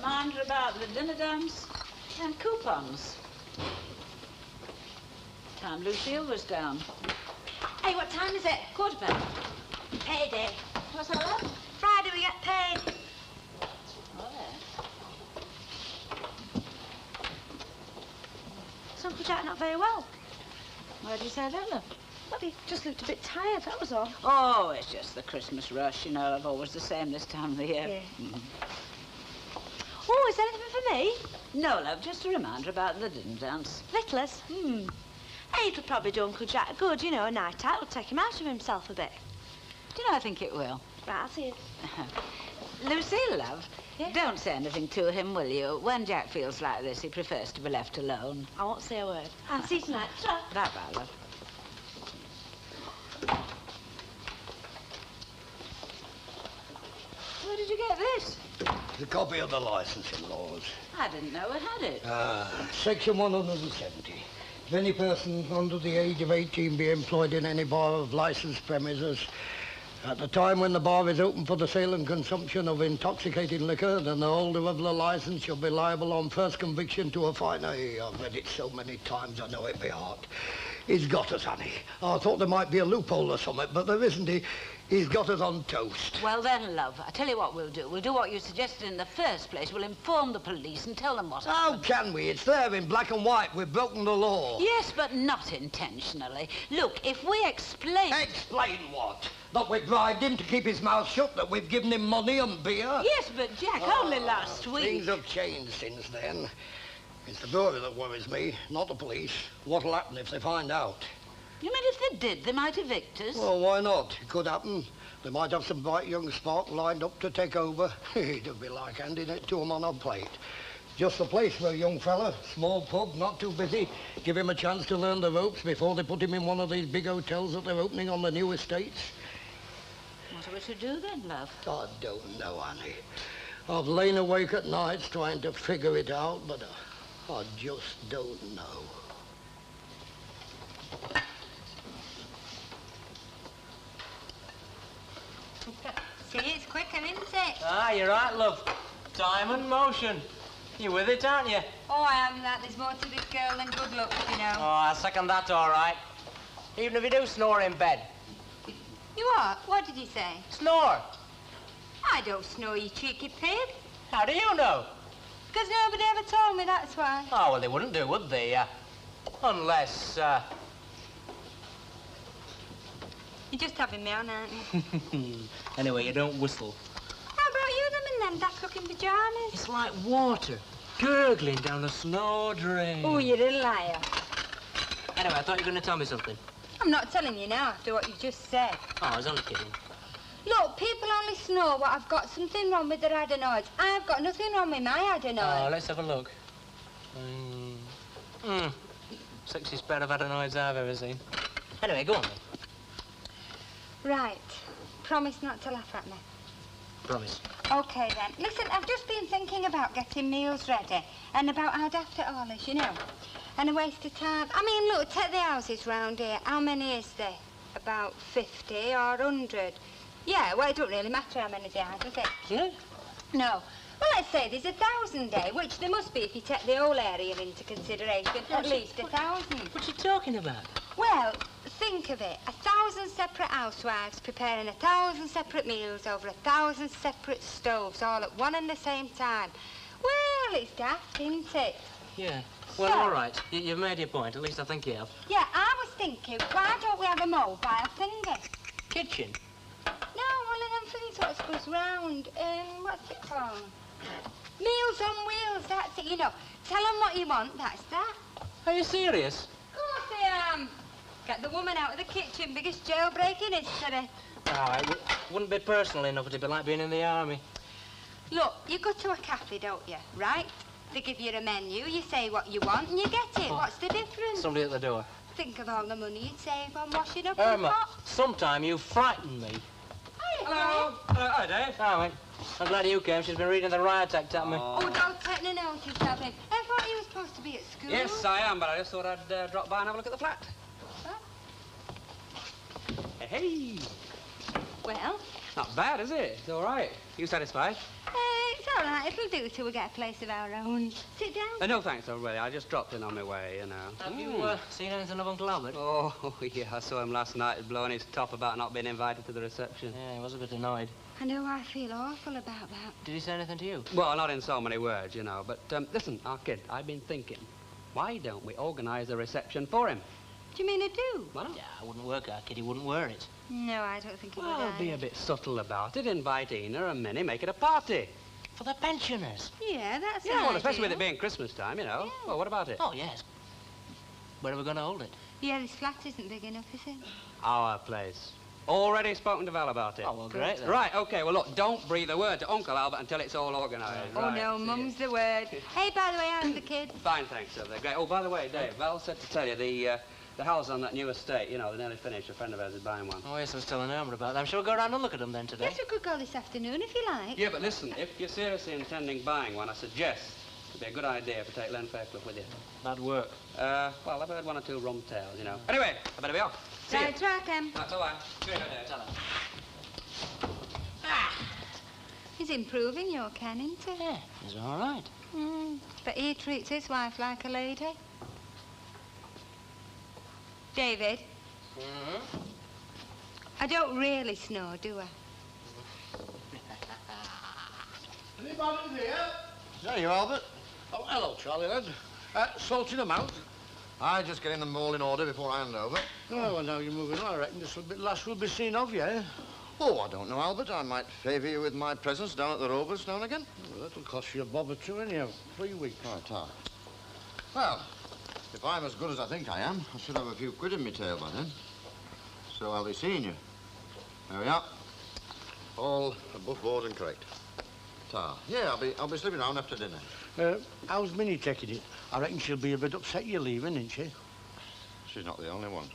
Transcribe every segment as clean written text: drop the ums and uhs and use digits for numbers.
reminder about the dinner dance and coupons. Time Lucille was down. Hey, what time is it? 15:15. Payday. What's that, love? Friday we get paid. Oh, yeah. Is Uncle Jack not very well? Why do you say that, love? Well, he just looked a bit tired, that was all. Oh, it's just the Christmas rush, you know. I've always the same this time of the year. Yeah. Mm. Oh, is there anything for me? No, love, just a reminder about the dinner dance. Victuals? Hey, it'll probably do Uncle Jack good, you know, a night out. It'll take him out of himself a bit. Do you know, I think it will. Right, I'll see you. Lucille, love, Yeah? don't say anything to him, will you? When Jack feels like this, he prefers to be left alone. I won't say a word. I'll see you tonight. Bye-bye, love. Where did you get this? It's a copy of the licensing laws. I didn't know we had it. Section 170. If any person under the age of 18 be employed in any bar of licensed premises at the time when the bar is open for the sale and consumption of intoxicating liquor, then the holder of the license shall be liable on first conviction to a fine. I've read it so many times I know it by heart. He's got us, honey. I thought there might be a loophole or something, but there isn't. He's got us on toast. Well then, love, I tell you what we'll do. We'll do what you suggested in the first place. We'll inform the police and tell them what How happened. can we? It's there in black and white. We've broken the law. Yes, but not intentionally. Look, if we explain... Explain what? That we bribed him to keep his mouth shut, that we've given him money and beer? Yes, but Jack, only last week... Things have changed since then. It's the brewery that worries me, not the police. What'll happen if they find out? You mean if they did, they might evict us? Well, why not? It could happen. They might have some bright young spark lined up to take over. It'd be like handing it to them on a plate. Just the place for a young fella. Small pub, not too busy. Give him a chance to learn the ropes before they put him in one of these big hotels that they're opening on the new estates. What are we to do then, love? I don't know, honey. I've lain awake at nights trying to figure it out, but I just don't know. See, it's quicker, isn't it? Ah, you're right, love. Time and motion. You with it, aren't you? Oh, I am that. There's more to this girl than good looks, you know. Oh, I second that, all right. Even if you do snore in bed. You are? What did you say? Snore. I don't snore, you cheeky pig. How do you know? Because nobody ever told me, that's why. Oh, well, they wouldn't do, would they? Unless, You're just having me on, aren't you? Anyway, you don't whistle. How about you, them in them daft-looking pyjamas? It's like water gurgling down a snow drain. Oh, you're a liar. Anyway, I thought you were going to tell me something. I'm not telling you now after what you just said. Oh, I was only kidding. Look, people only snore what I've got something wrong with their adenoids. I've got nothing wrong with my adenoids. Oh, let's have a look. Sexiest pair of adenoids I've ever seen. Anyway, go on then. Right. Promise not to laugh at me. Promise. OK, then. Listen, I've just been thinking about getting meals ready and about how daft it all is, you know. And a waste of time. I mean, look, take the houses round here. How many is there? About 50 or 100? Yeah, well, it don't really matter how many there are, does it? Yeah? No. Well, let's say there's 1,000 there, which there must be if you take the whole area into consideration. At least 1,000. What's you talking about? Well, think of it. 1,000 separate housewives preparing 1,000 separate meals over 1,000 separate stoves all at one and the same time. Well, it's daft, isn't it? Yeah. Well, So- all right. You've made your point. At least I think you have. Yeah, I was thinking, why don't we have a mobile thingy? Kitchen. No, one of them things what goes round. What's it called? Meals on wheels, that's it, you know. Tell them what you want, that's that. Are you serious? Of course I am. Get the woman out of the kitchen, biggest jailbreak in history. Oh, it wouldn't be personal enough. It'd be like being in the army. Look, you go to a cafe, don't you, right? They give you a menu, you say what you want and you get it. What's the difference? Somebody at the door. Think of all the money you'd save on washing up and Irma, pots. sometime you frighten me. Hello. Hi, Dave. Hi, mate. I'm glad you came. She's been reading the riot act at me. Oh, don't take no notice of him. I thought he was supposed to be at school. Yes, I am, but I just thought I'd drop by and have a look at the flat. Huh? Hey, Well, not bad, is it? It's all right. You satisfied? it's all right. It'll do till we get a place of our own. Sit down. No, thanks, though, really. I just dropped in on my way, you know. Have you seen anything of Uncle Albert? Oh, yeah, I saw him last night blowing his top about not being invited to the reception. Yeah, he was a bit annoyed. I know I feel awful about that. Did he say anything to you? Well, not in so many words, you know. But, listen, our kid, I've been thinking, why don't we organise a reception for him? Do you mean I do? Why not? Yeah, it wouldn't work, our kid. He wouldn't wear it. No, I don't think it would. Well, be either. a bit subtle about it. Invite Ena and Minnie, make it a party. For the pensioners. Yeah, that's Yeah, an well, especially with idea. it being Christmas time, you know. Yeah. Well, what about it? Oh, yes. Where are we going to hold it? Yeah, this flat isn't big enough, is it? Our place. Already spoken to Val about it. Oh, well, great then. Right, OK, well, look, don't breathe a word to Uncle Albert until it's all organised. Oh, right. no, Mum's the word. Hey, by the way, how's the kids? Fine, thanks, sir. They're great. Oh, by the way, Dave, Val said to tell you the house on that new estate, you know, they're nearly finished. A friend of ours is buying one. Oh, yes, I was telling Elmer about them. Shall we go around and look at them then today? Yes, we could go this afternoon if you like. Yeah, but listen, if you're seriously intending buying one, I suggest it'd be a good idea if you take Len Fairclough with you. Bad work. Well, I've heard one or two rum tales, you know. Anyway, I better be off. See Right, you. track him. That's all right. See you, Dave. Tell him. He's improving, your Ken, isn't he? Yeah, he's all right. But he treats his wife like a lady. David, I don't really snore, do I? Anybody there? There you, Albert. Oh, hello, Charlie, lad. Sorting them out? Just getting them all in order before I hand over. Oh, well, now you're moving on. I reckon this last we'll be seen of you, eh? Oh, I don't know, Albert. I might favour you with my presence down at the Rovers now and again. Well, that'll cost you a bob or two, anyhow. 3 weeks. Right. Well, if I'm as good as I think I am, I should have a few quid in my tail by then. So I'll be seeing you. There we are. All above board and correct. Yeah, I'll be slipping round after dinner. How's Minnie taking it? I reckon she'll be a bit upset you're leaving, isn't she? She's not the only one.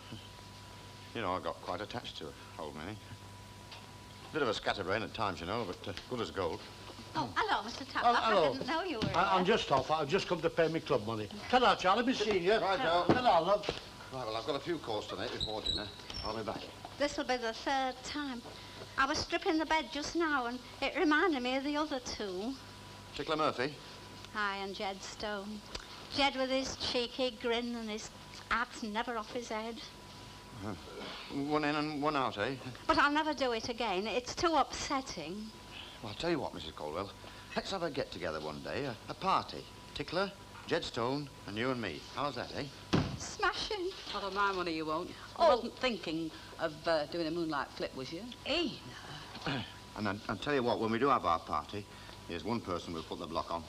You know, I got quite attached to her, old Minnie. Bit of a scatterbrain at times, you know, but good as gold. Oh, hello, Mr. Taplock. Oh, hello. I didn't know you were here. I'm just off. I've just come to pay me club money. Ta-ra, Charlie. Be seeing you. Right, Al. Ta-ra, love. Right, well, I've got a few calls to make before dinner. I'll be back. This'll be the third time. I was stripping the bed just now, and it reminded me of the other two. Tickler Murphy? Aye, and Jed Stone. Jed with his cheeky grin and his hat never off his head. One in and one out, eh? But I'll never do it again. It's too upsetting. Well, I'll tell you what, Mrs. Colwell. Let's have a get-together one day, a party. Tickler, Jed Stone, and you and me. How's that, eh? Smashing. Well, for my money, you won't. I wasn't thinking of doing a moonlight flip, was you? Hey, And I'll tell you what, when we do have our party, there's one person we'll put the block on.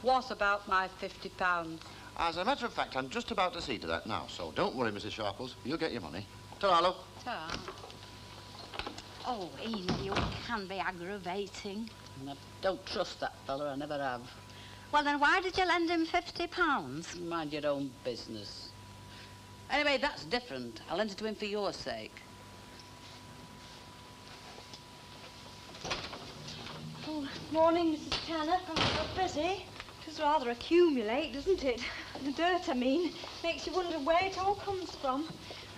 What about my £50? As a matter of fact, I'm just about to see to that now, so don't worry, Mrs. Sharples. You'll get your money. Ta-ra, love. Ta. Oh, Ena, you can be aggravating. I don't trust that fella, I never have. Well, then why did you lend him £50? Mind your own business. Anyway, that's different. I'll lend it to him for your sake. Oh, morning, Mrs. Tanner. Oh, you're busy. Does rather accumulate, doesn't it? The dirt, I mean. Makes you wonder where it all comes from.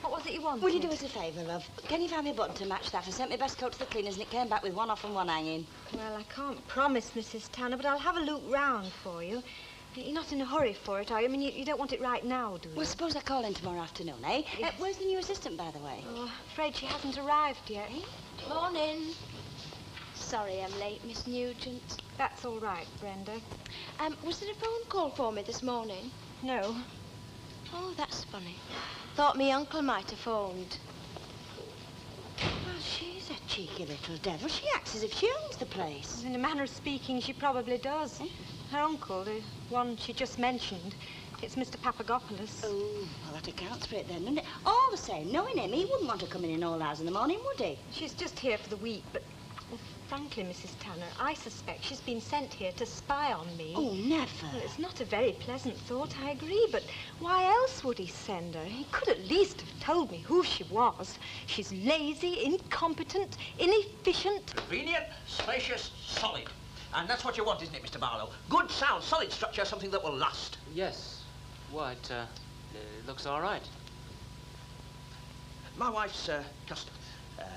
What was it you wanted? Will you do us a favour, love? Can you find me a button to match that? I sent my best coat to the cleaners and it came back with one off and one hanging. Well, I can't promise, Mrs. Tanner, but I'll have a look round for you. You're not in a hurry for it, are you? I mean, you don't want it right now, do you? Well, suppose I call in tomorrow afternoon, eh? Yes. Where's the new assistant, by the way? Oh, afraid she hasn't arrived yet. Morning. Sorry I'm late, Miss Nugent. That's all right, Brenda. Was there a phone call for me this morning? No. Oh, that's funny. Thought me uncle might have phoned. Well, she's a cheeky little devil. She acts as if she owns the place. In a manner of speaking, she probably does. Her uncle, the one she just mentioned, it's Mr. Papagopoulos. Oh, well, that accounts for it then, doesn't it? All the same, knowing him, he wouldn't want to come in all hours in the morning, would he? She's just here for the week, but frankly, Mrs. Tanner, I suspect she's been sent here to spy on me. Oh, never. Well, it's not a very pleasant thought, I agree, but why else would he send her? He could at least have told me who she was. She's lazy, incompetent, inefficient. Convenient, spacious, solid. And that's what you want, isn't it, Mr. Barlow? Good, sound, solid structure, something that will last. Yes. Well, it looks all right. My wife's customer.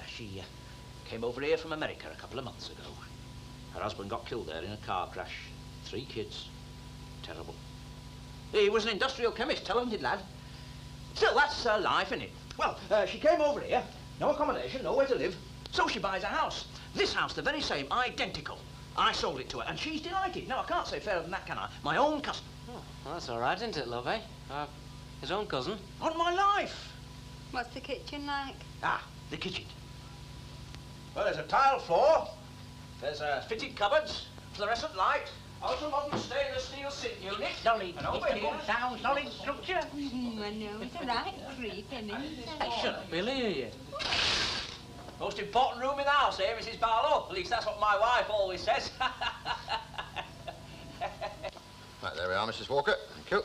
She came over here from America a couple of months ago. Her husband got killed there in a car crash. 3 kids. Terrible. He was an industrial chemist, talented lad. Still, that's her life, innit? Well, she came over here. No accommodation, nowhere to live. So she buys a house. This house, the very same, identical. I sold it to her, and she's delighted. No, I can't say fairer than that, can I? My own cousin. Oh, well, that's all right, isn't it, love, eh? His own cousin. On my life. What's the kitchen like? Ah, the kitchen. Well, there's a tile floor. There's fitted cupboards, fluorescent light, ultra-modern stainless steel sink unit. Dolly, and over it's a here... good sound, solid structure. I know, it's a right creep, isn't it? Hey, shut up, Billy, are you? Most important room in the house, eh, Mrs. Barlow? At least that's what my wife always says. Right, there we are, Mrs. Walker. Thank you.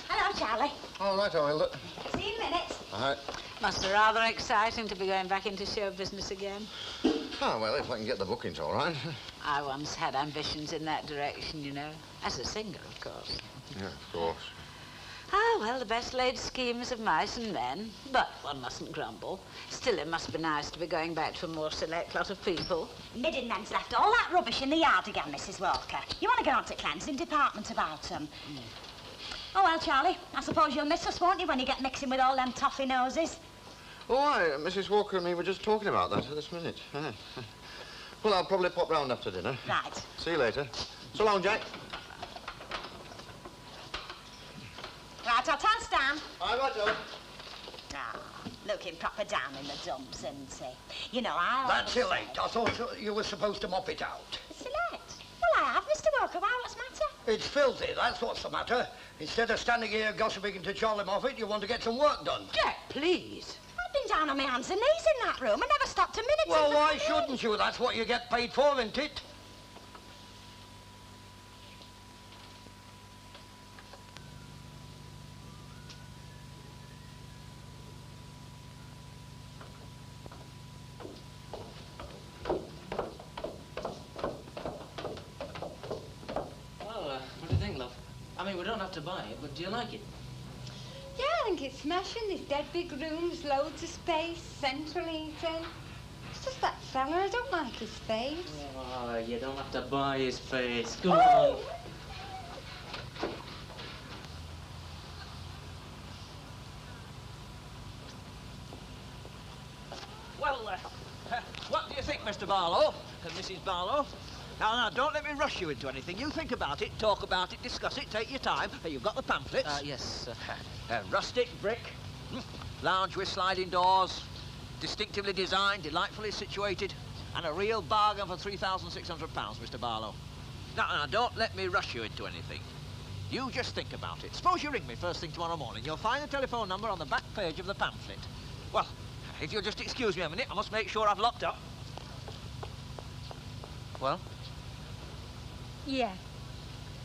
Hello, Charlie. All right, Hilda. See you in minutes. All right. Must be rather exciting to be going back into show business again. Oh, well, if I can get the bookings all right. I once had ambitions in that direction, you know. As a singer, of course. Yeah, of course. Ah, well, the best laid schemes of mice and men. But one mustn't grumble. Still, it must be nice to be going back to a more select lot of people. Mid and men's left all that rubbish in the yard again, Mrs. Walker. You want to get on to cleansing department about them. Oh, well, Charlie, I suppose you'll miss us, won't you, when you get mixing with all them toffee noses? Oh, aye, Mrs. Walker and me were just talking about that at this minute. Aye. Well, I'll probably pop round after dinner. Right. See you later. So long, Jack. Right, I'll tell Stan. Bye, Roger. Ah, looking proper down in the dumps, isn't he? You know, I That's always late. I thought you were supposed to mop it out. say... Select? Well, I have, Mr. Walker. Why, what's the matter? It's filthy, that's what's the matter. Instead of standing here gossiping to Charlie Moffat, you want to get some work done. Jack, please. I've been down on my hands and knees in that room. I never stopped a minute. Well, since I why came in. shouldn't you? That's what you get paid for, isn't it? Well, what do you think, love? I mean, we don't have to buy it, but do you like it? Yeah, I think it's smashing. There's dead big rooms, loads of space, central heating. It's just that fella. I don't like his face. Oh, you don't have to buy his face. Go Oh! on. Well, what do you think, Mr. Barlow and Mrs. Barlow? Now, don't let me rush you into anything. You think about it, talk about it, discuss it, take your time. You've got the pamphlets. Yes. Rustic brick, lounge with sliding doors, distinctively designed, delightfully situated, and a real bargain for £3,600, Mr. Barlow. Now, don't let me rush you into anything. You just think about it. Suppose you ring me first thing tomorrow morning. You'll find the telephone number on the back page of the pamphlet. Well, if you'll just excuse me a minute, I must make sure I've locked up. Well? Yeah.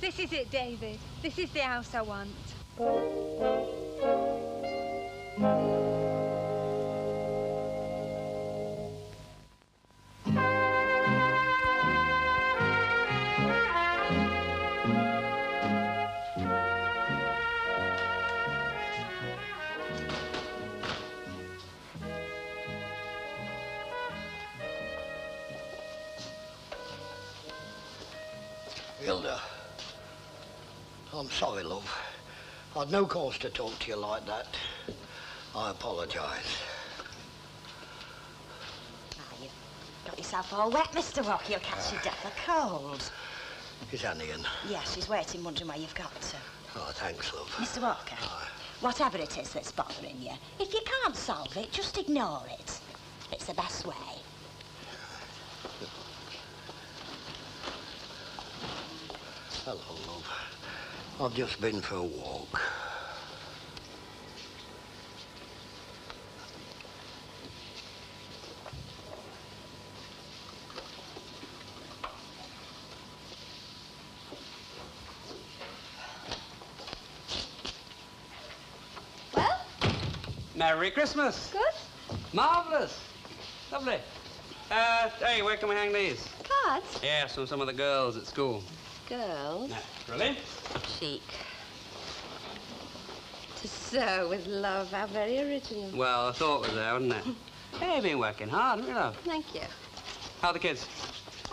This is it, David. This is the house I want. Hilda, I'm sorry, love. I'd no cause to talk to you like that. I apologise. Ah, you've got yourself all wet, Mr. Walker. You'll catch your death of cold. Is Annie in? Yeah, she's waiting, wondering where you've got to. Oh, thanks, love. Mr. Walker, whatever it is that's bothering you, if you can't solve it, just ignore it. It's the best way. Hello, love. I've just been for a walk. Well, Merry Christmas. good. Marvellous. Lovely. Hey, where can we hang these? Cards. Yes, from some of the girls at school. Girls. Naturally. Chic. To sew with love. How very original. Well, I thought it was there, wasn't it? Hey, you've been working hard, haven't you, love? Thank you. How are the kids?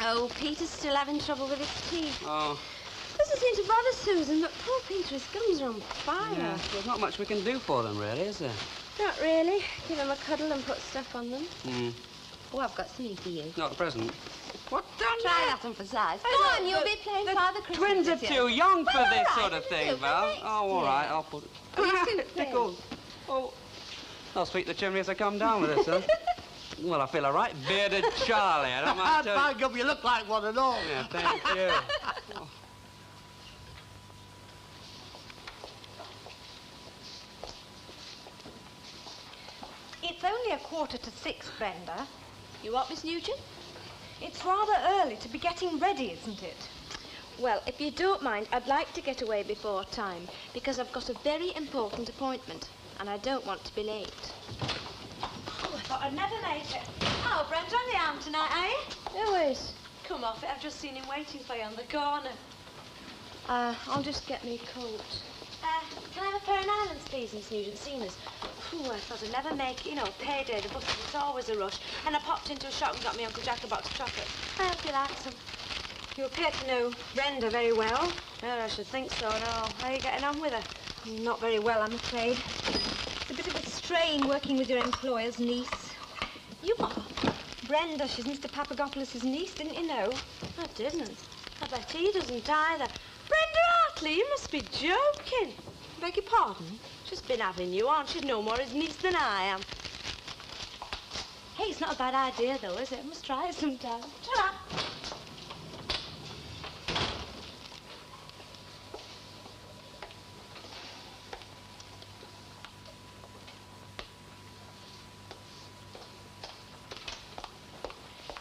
Oh, Peter's still having trouble with his teeth. Oh. Doesn't seem to bother Susan, but poor Peter, his gums are on fire. Yeah, there's not much we can do for them, really, is there? Not really. Give them a cuddle and put stuff on them. Hmm. Oh, I've got something for you. Not at present. What? Try that one for size. Come on, you'll be playing Father Christmas. Twins are this too year. young for Well, this all right, sort of it'll thing, do, Val. next Oh, all year. right, I'll put it. Oh, you still play. Pickles. Oh. I'll sweep the chimney as I come down with this, huh? Well, I feel all right. Bearded Charlie, I don't mind telling you. By God, you look like one and all. Yeah, thank you. Oh. It's only 5:45, Brenda. You what, Miss Nugent? It's rather early to be getting ready, isn't it? Well, if you don't mind, I'd like to get away before time, because I've got a very important appointment, and I don't want to be late. Oh, I thought I'd never make it. Oh, Brenda, on the arm tonight, are you? No worries. Come off it. I've just seen him waiting for you on the corner. I'll just get me a coat. Can I have a pair of islands, please, Miss Nugent? Seen us? Ooh, I thought I'd never make it. You know, payday, the buses, it's always a rush. And I popped into a shop and got me Uncle Jack a box of chocolates. I hope you like some. You appear to know Brenda very well. Oh, I should think so, no. How are you getting on with her? Not very well, I'm afraid. It's a bit of a strain working with your employer's niece. You what? Brenda, she's Mr. Papagopoulos's niece, didn't you know? I didn't. I bet he doesn't either. Brenda Hartley, you must be joking. Beg your pardon? She's been having you on. She's no more his niece than I am. Hey, it's not a bad idea, though, is it? I must try it sometime. Ta-ra.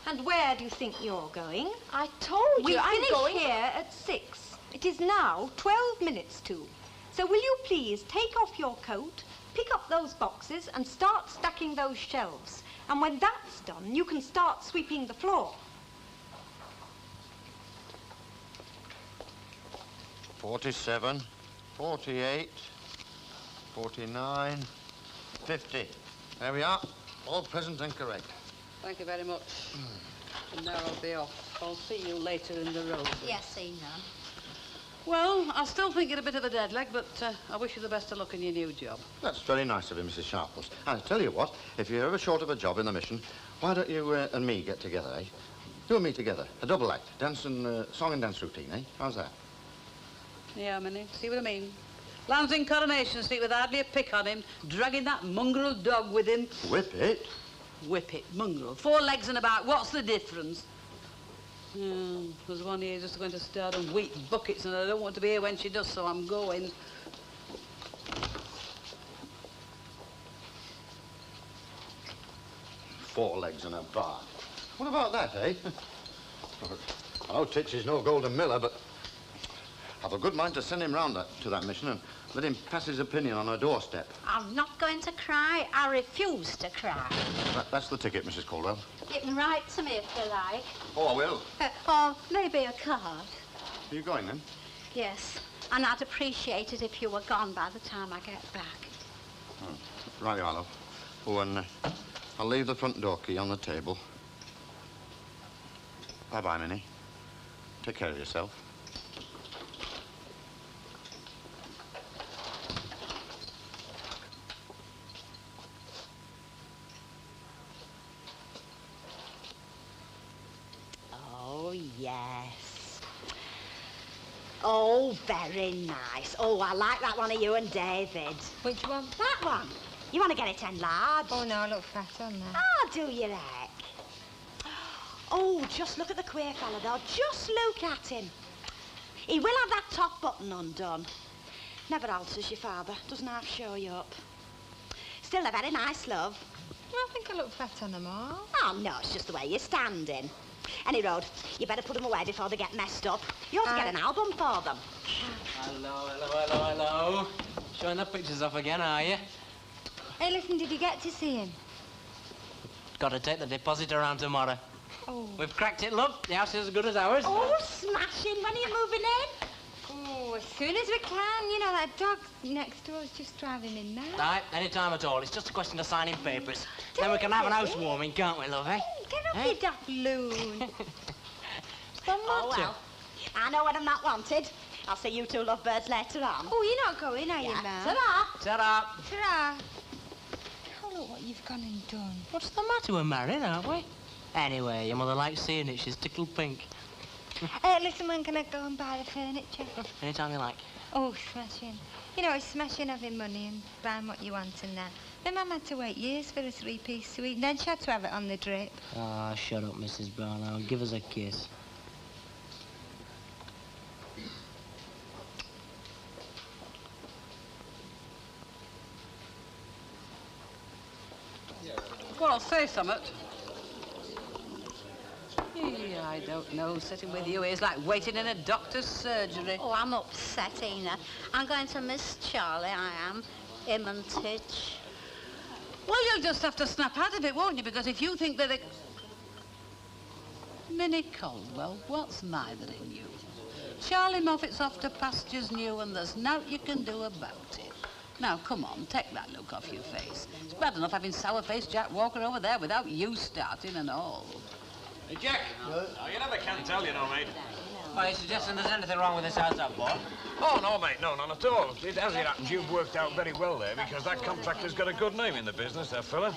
And where do you think you're going? I told We you, I'm finish going. here at 6. It is now 12 minutes to. So will you please take off your coat, pick up those boxes and start stacking those shelves. And when that's done, you can start sweeping the floor. 47, 48, 49, 50. There we are. All present and correct. Thank you very much. And now I'll be off. I'll see you later in the road. Yes, see, no. Well, I still think it a bit of a dead leg, but I wish you the best of luck in your new job. That's very nice of you, Mrs. Sharpless. And I tell you what, if you're ever short of a job in the mission, why don't you and me get together, eh? You and me together. A double act. Dance and song and dance routine, eh? How's that? Yeah, Minnie, see what I mean? Lands in Coronation Street with hardly a pick on him, dragging that mongrel dog with him. Whip it. Whip it, mongrel. 4 legs and about, what's the difference? There's one here just going to start on wheat buckets, and I don't want to be here when she does, so I'm going. Four legs and a bar. What about that, eh? I know Titch is no golden miller, but I've a good mind to send him round to that mission and let him pass his opinion on her doorstep. I'm not going to cry. I refuse to cry. That's the ticket, Mrs. Caldwell. You can write to me if you like. Oh, I will. Or maybe a card. Are you going, then? Yes. And I'd appreciate it if you were gone by the time I get back. Oh, right you are, love. Oh, and I'll leave the front door key on the table. Bye-bye, Minnie. Take care of yourself. Oh, yes. Oh, very nice. Oh, I like that one of you and David. Which one? That one. You want to get it enlarged? Oh, no, I look fat on there. Ah, do you, Heck? Oh, just look at the queer fella, though. Just look at him. He will have that top button undone. Never alters your father. Doesn't half show you up. Still a very nice love. I think I look fat on them all. Oh, no, it's just the way you're standing. Any road, you better put them away before they get messed up. You ought to get an album for them. Hello, hello, hello, hello. Showing the pictures off again, are you? Hey, listen, did you get to see him? Got to take the deposit around tomorrow. Oh. We've cracked it, love. The house is as good as ours. Oh, smashing. When are you moving in? Oh, as soon as we can. You know, that dog next door is just driving me mad. Right, any time at all. It's just a question of signing papers. Then we can have an housewarming, can't we, love, eh? Get off Eh? your daft loon. the matter? Oh, well, I know when I'm not wanted. I'll see you two lovebirds later on. Oh, you're not going, are you, Ma? Ta-ra. Ta-ra. Ta-ra. Oh, look what you've gone and done. What's the matter? We're married, aren't we? Anyway, your mother likes seeing it. She's tickled pink. Listen, when can I go and buy the furniture? Anytime you like. Oh, smashing. You know, it's smashing having money and buying what you want and that. My mum had to wait years for a three-piece suite, and then she had to have it on the drip. Ah, shut up, Mrs. Barlow. Give us a kiss. Well, say something. Yeah, I don't know. Sitting with you is like waiting in a doctor's surgery. Oh, I'm upset, Ina. I'm going to miss Charlie, I am. Him and Titch. Well, you'll just have to snap out of it, won't you? Because if you think that they... Minnie Caldwell, what's mithering you? Charlie Moffat's off to pastures new and there's nought you can do about it. Now, come on, take that look off your face. It's bad enough having sour-faced Jack Walker over there without you starting and all. Hey, Jack. Oh, you never can tell, you know, mate. Are you suggesting there's anything wrong with this house up, boy? Oh, no, mate, no, none at all. As it happens, you've worked out very well there because that contractor's got a good name in the business, that fella.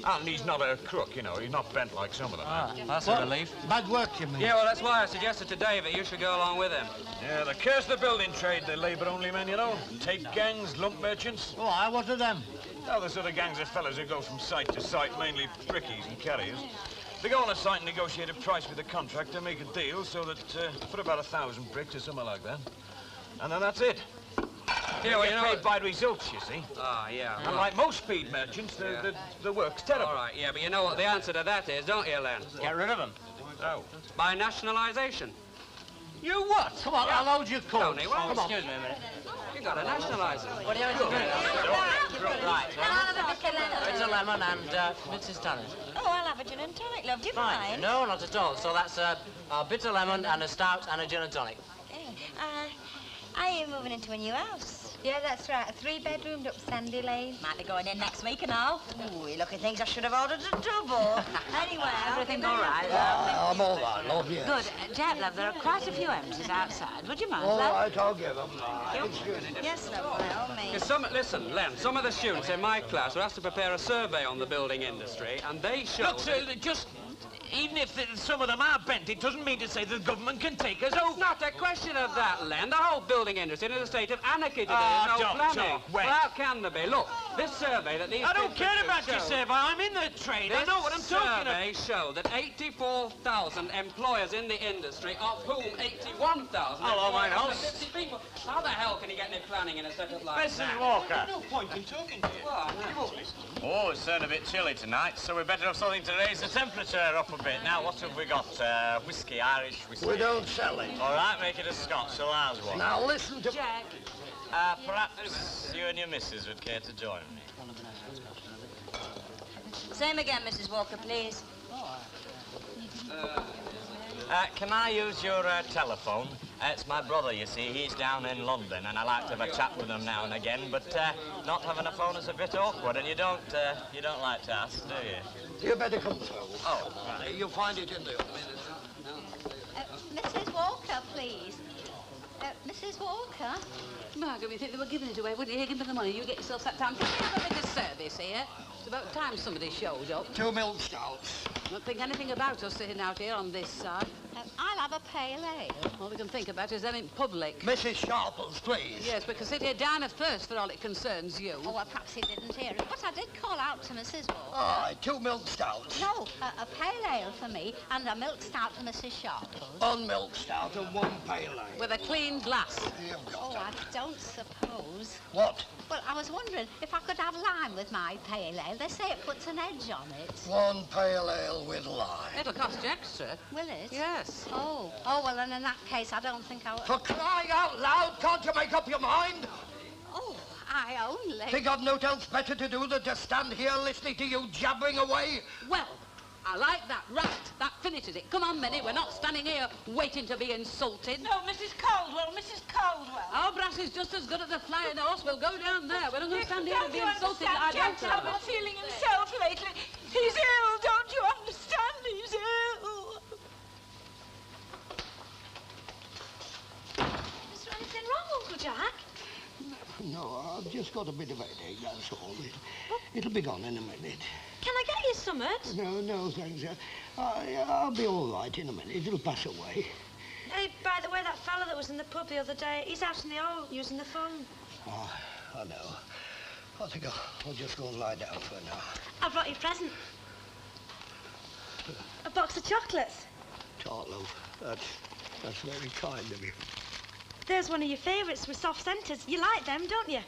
And he's not a crook, you know. He's not bent like some of them. Ah, that's a relief. Bad work, you mean? Yeah, well, that's why I suggested to Dave that you should go along with him. Yeah, the curse of the building trade, the labour-only men, you know. Tape gangs, lump merchants. Oh, what of them? Oh, the sort of gangs of fellas who go from site to site, mainly brickies and carriers. They go on a site and negotiate a price with the contractor, make a deal so that, for about 1,000 bricks or something like that. And then that's it. Yeah, well, you know... paid by results, you see. Ah, yeah. And like most speed merchants, the work's terrible. All right, yeah, but you know what the answer to that is, don't you, Len? Get rid of them. Oh. By nationalisation. You what? Come on, I'll hold your coat. Tony, what? Come on. Excuse me a minute. You got to nationalise it. What do you want to drink? Right. It's a lemon and Mrs. Tanner. Oh, I'll have a gin and tonic, love. Do you Fine. mind? No, not at all. So that's a bitter lemon and a stout and a gin and tonic. Are you moving into a new house? Yeah, that's right. A 3-bedroomed up Sandy Lane. Might be going in next week and all. Ooh, you lucky things I should have ordered a double. Anyway, Everything all right? I'm all right, love, yes. Good. Jeb, love, there are quite a few empties outside. Would you mind, All love? right, I'll give them. yes, love, by all means. Listen, Len, some of the students in my class were asked to prepare a survey on the building industry, and they showed... Look, sir, just... Even if some of them are bent, it doesn't mean to say the government can take us over. It's not a question of that, Len. The whole building industry is in a state of anarchy today. Ah, There's no don't planning. talk wet. Well, how can there be? Look, this survey that these I don't people care do about your show- survey. I'm in the trade. I This know what I'm talking about. survey showed that 84,000 employers in the industry, of whom 81,000 Hello, my employ house. 50 people. How the hell can you get any planning in a setup like Mrs. that? Walker. No point in talking to you. Well, no. Oh, it's turned a bit chilly tonight, so we better have something to raise the temperature up a bit. Now, what have we got? Whiskey, Irish whiskey. We don't sell it. All right, make it a Scotch, so ours one. Now listen to... Jack. Perhaps you and your missus would care to join me. Same again, Mrs. Walker, please. Can I use your telephone? It's my brother, you see. He's down in London, and I like to have a chat with him now and again. But not having a phone is a bit awkward, and you don't like to ask, do you? You better come through. Oh, right. You'll find it in the office. Mrs. Walker, please. Mrs. Walker? Margaret, you think they were giving it away, wouldn't you? Here, give them the money. You get yourself sat down. Can we have a bit of service here? It's about time somebody showed up. 2 milk stouts. Don't think anything about us sitting out here on this side. I'll have a pale ale. All we can think about is then in public. Mrs. Sharples, please. Yes, we can sit here down at first for all it concerns you. Oh, well, perhaps he didn't hear it, but I did call out to Mrs. Walker. All right, 2 milk stouts. No, a pale ale for me and a milk stout for Mrs. Sharples. 1 milk stout and 1 pale ale. With a clean glass. You've got Oh, that. I don't suppose. What? Well, I was wondering if I could have lime with my pale ale. They say it puts an edge on it. 1 pale ale with lime. It'll cost you extra. Will it? Yes. Oh, well, then in that case, I don't think I will. For crying out loud, can't you make up your mind? Oh, I only... Think I've no else better to do than to stand here listening to you jabbering away? Well, I like that. Right, that finishes it. Come on, Minnie, we're not standing here waiting to be insulted. No, Mrs. Caldwell, Mrs. Caldwell. Our brass is just as good as the flying horse. We'll go down there. We're not going to stand here and be insulted. I don't Jack's not been feeling himself lately. He's ill, don't you understand? He's ill. just got a bit of a headache, that's all. It'll be gone in a minute. Can I get you something? No, thanks. I'll be all right in a minute. It'll pass away. Hey, by the way, that fella that was in the pub the other day, he's out in the hall using the phone. Oh, I know. I think I'll just go and lie down for now. I brought you a present. A box of chocolates. Tartloaf, that's very kind of you. There's one of your favourites with soft centres. You like them, don't you?